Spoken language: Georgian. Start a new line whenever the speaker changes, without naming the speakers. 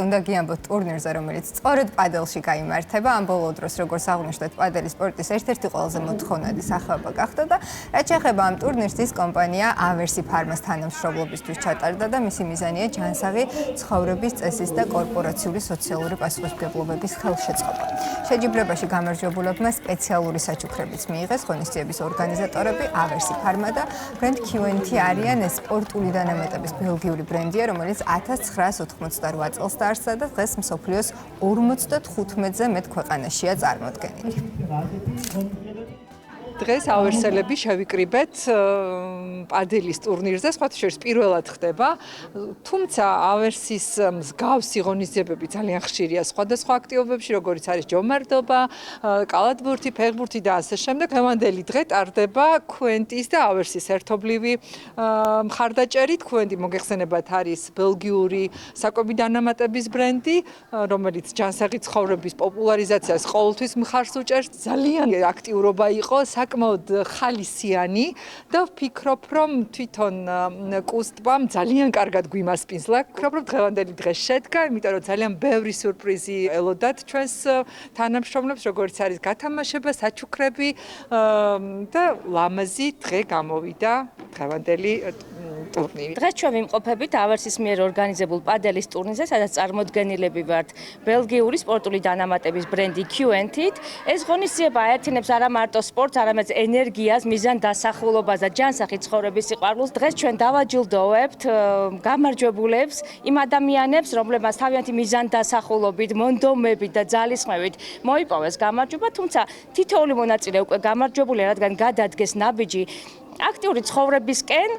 უნდა გიამბოთ ტურნირზე, რომელიც სწორედ პადელში გაიმართება. ამ ბოლო დროს, როგორც აღნიშნეთ, პადელი სპორტის ერთ-ერთი ყველაზე მოთხოვნადი სახეობა გახდა და რაც შეეხება ამ ტურნირს, ის კომპანია ავერსი ფარმას თანამშრომლობისთვის ჩატარდა და მისი მიზანია ჯანსაღი ცხოვრების წესის და კორპორაციული სოციალური პასუხისმგებლობების ხელშეწყობა. შეჯიბრებაში გამარჯვებულებმა სპეციალური საჩუქრებიც მიიღეს. ღონისძიების ორგანიზატორები ავერსი ფარმა და ბრენდ QNT არიან სპორტული დანამატების ბელგიური ბრენდია, რომელიც 1988 წელს დაარსდა და დღეს მსოფლიოს 55-ზე მეტ ქვეყანაშია წარმოდგენილი.
დღეს ავერსელები შევიკრიბეთ პადელის ტურნირზე, სხვათა შორის პირველად ხდება, თუმცა ავერსის მსგავსი ღონისძიებები ძალიან ხშირია სხვადასხვა აქტივობებში, როგორიც არის ჯომარდობა, კალათბურთი, ფეხბურთი და ასე შემდეგ. დღევანდელი დღე ტარდება QNT-ის და ავერსის ერთობლივი მხარდაჭერით. QNT მოგეხსენებათ არის ბელგიური საკვები დანამატების ბრენდი, რომელიც ჯანსაღი ცხოვრების პოპულარიზაციას ყოველთვის მხარს უჭერს. ძალიან აქტიურობა იყო, საკმაოდ ხალისიანი და ვფიქრობ, რომ თვითონ კუსტბამ ძალიან კარგად გვიმასპინძლა. ვფიქრობ, რომ დღევანდელი დღე შედგა, იმიტომ რომ ძალიან ბევრი სიურპრიზი ელოდათ ჩვენს თანამშრომლებს, როგორც არის გათამაშება, საჩუქრები და ლამაზი დღე გამოვიდა დღევანდელი ტურნირი.
დღეს ჩვენ ვიმყოფებით ავერსის მიერ ორგანიზებულ პადელის ტურნირზე, სადაც წარმოდგენილები ვართ ბელგიური სპორტული დანამატების ბრენდი QNT-ით. ეს ღონისძიება აერთიანებს არა მარტო სპორტს, არამედ ენერგიას, მიზანდასახულობას და ჯანსაღი ცხოვრების სიყვარულს. დღეს ჩვენ დავაჯილდოვებთ გამარჯვებულებს, იმ ადამიანებს, რომლებმაც თავიანთი მიზანდასახულობით, მონდომებით და ძალისხმევით მოიპოვეს გამარჯვება, თუმცა თითოეული მონაწილე უკვე გამარჯვებულია, რადგან გადადგეს ნაბიჯი აქტიური ცხოვრებისკენ.